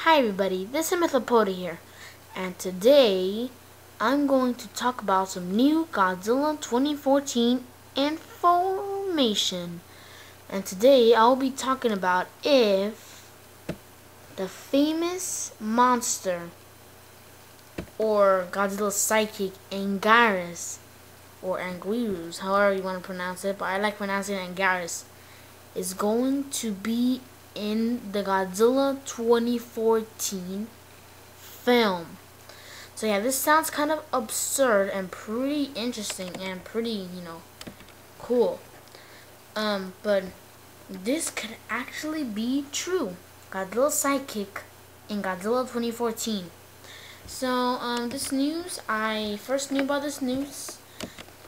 Hi everybody, this is Mythopoda here, and today I'm going to talk about some new Godzilla 2014 information. And today I'll be talking about if the famous monster or Godzilla's sidekick Anguirus or Anguirus, however you want to pronounce it, but I like pronouncing it Anguirus, is going to be in the Godzilla 2014 film. So yeah, this sounds kind of absurd and pretty interesting and pretty, cool. But this could actually be true. Godzilla's sidekick in Godzilla 2014. So this news, I first knew about this news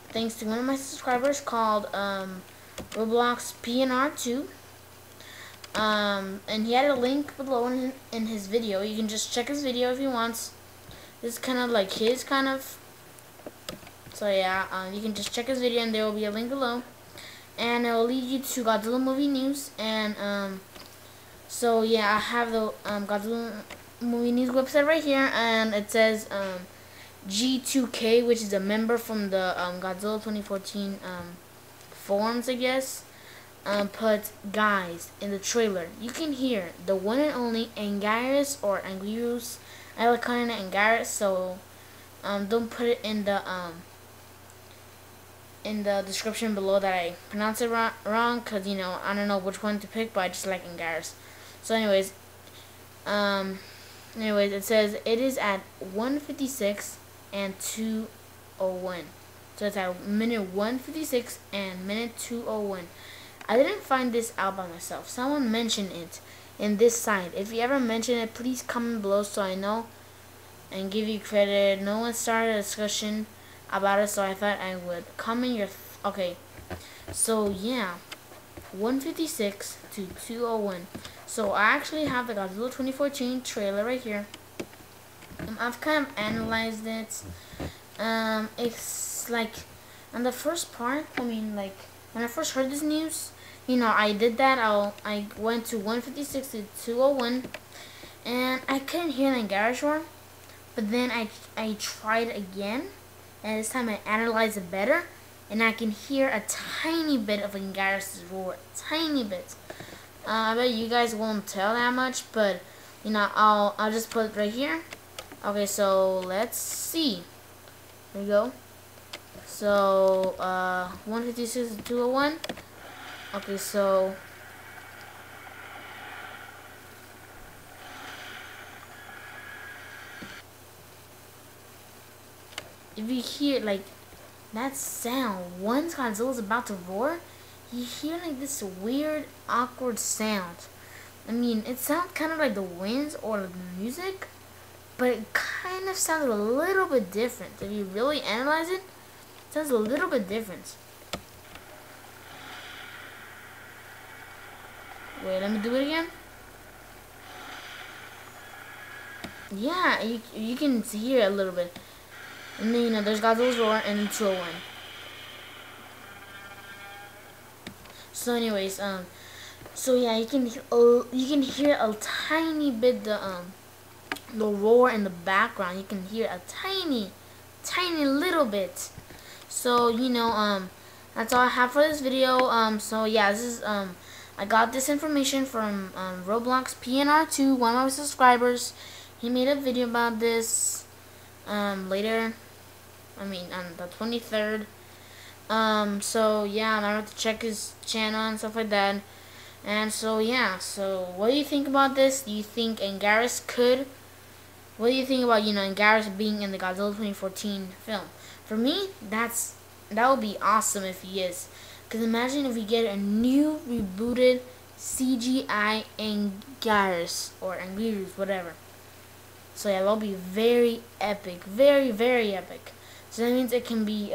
thanks to one of my subscribers called Roblox PNR2. And he had a link below in his video. You can just check his video if he wants. This is kind of like his kind of. So yeah, you can just check his video and there will be a link below. And it will lead you to Godzilla movie news. And so yeah, I have the Godzilla movie news website right here. And it says G2K, which is a member from the Godzilla 2014 forums, I guess. Put guys in the trailer. You can hear the one and only Anguirus or Anguirus. I like calling it Anguirus, so don't put it in the description below that I pronounce it wrong, cause I don't know which one to pick, but I just like Anguirus. So anyways, it says it is at 1:56 and 2:01. So it's at minute 1:56 and minute 2:01. I didn't find this out by myself. Someone mentioned it in this site. If you ever mention it, please comment below so I know and give you credit. No one started a discussion about it, so I thought I would comment your. Okay, so yeah, 1:56 to 2:01. So I actually have the Godzilla 2014 trailer right here. I've kind of analyzed it. It's like on the first part. When I first heard this news, I did that. I went to 1:56 to 2:01, and I couldn't hear the Anguirus roar. But then I tried again, and this time I analyzed it better, and I can hear a tiny bit of Anguirus' roar, tiny bit. I bet you guys won't tell that much, but I'll just put it right here. Okay, so let's see. There we go. So 1:56 to 2:01. Okay, so if you hear like that sound once Godzilla's about to roar, you hear like this weird, awkward sound. It sounds kind of like the winds or the music, but it kind of sounds a little bit different. If you really analyze it, it sounds a little bit different. Wait, let me do it again. Yeah, you can hear it a little bit. And then there's Godzilla's roar and then 2:01. So anyways, so yeah, you can hear a tiny bit the roar in the background. You can hear a tiny little bit. So that's all I have for this video. So yeah, this is I got this information from Roblox PNR2, one of my subscribers. He made a video about this later. On the 23rd. So yeah, I have to check his channel and stuff like that. And so yeah, so what do you think about this? Do you think Anguirus could? What do you think about Anguirus being in the Godzilla 2014 film? For me, that would be awesome if he is. Because imagine if we get a new rebooted CGI Anguirus or Anguirus, whatever. So yeah, that'll be very epic, very very epic. So that means it can be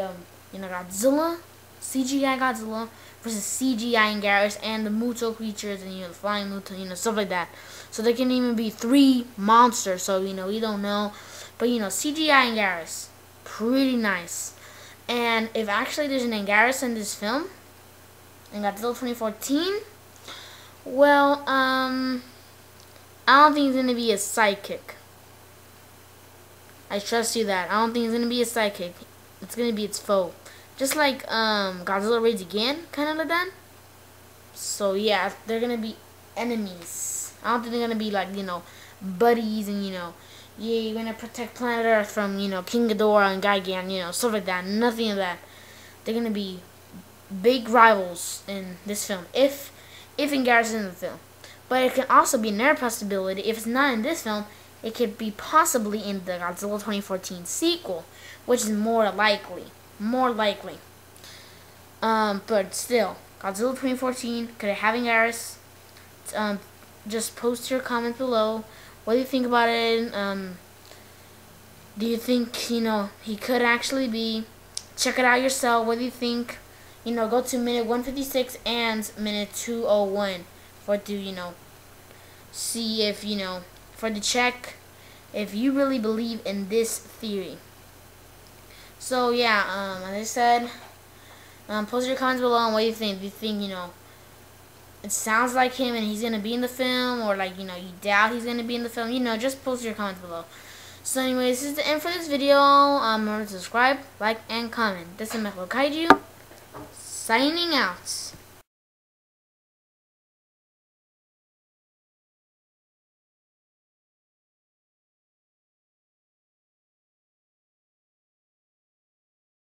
Godzilla, CGI Godzilla versus CGI Anguirus and the Muto creatures and the flying Muto, stuff like that. So there can even be 3 monsters. So we don't know, but CGI Anguirus, pretty nice. And if actually there's an Anguirus in this film, in Godzilla 2014, well, I don't think he's gonna be a sidekick. I trust you that. I don't think it's gonna be a sidekick. It's gonna be its foe. Just like Godzilla Raids Again, kind of like that. So yeah, they're gonna be enemies. I don't think they're gonna be like, you know, buddies and, you know, yeah, you're gonna protect planet Earth from, you know, King Ghidorah and Gigan, you know, stuff like that. Nothing of that. They're gonna be big rivals in this film, if Anguirus is in the film. But it can also be another possibility. If it's not in this film, it could be possibly in the Godzilla 2014 sequel, which is more likely. More likely. But still, Godzilla 2014, could it have Anguirus? Just post your comments below. What do you think about it? Do you think, you know, he could actually be? Check it out yourself. What do you think? You know, go to minute 156 and minute 201 for to, you know, see if, you know, for the check if you really believe in this theory. So yeah, as I said, post your comments below on what you think. Do you think, you know, it sounds like him and he's gonna be in the film, or like, you know, you doubt he's gonna be in the film? You know, just post your comments below. So anyways, this is the end for this video. Remember to subscribe, like, and comment. This is Mecha Kaiju, signing out.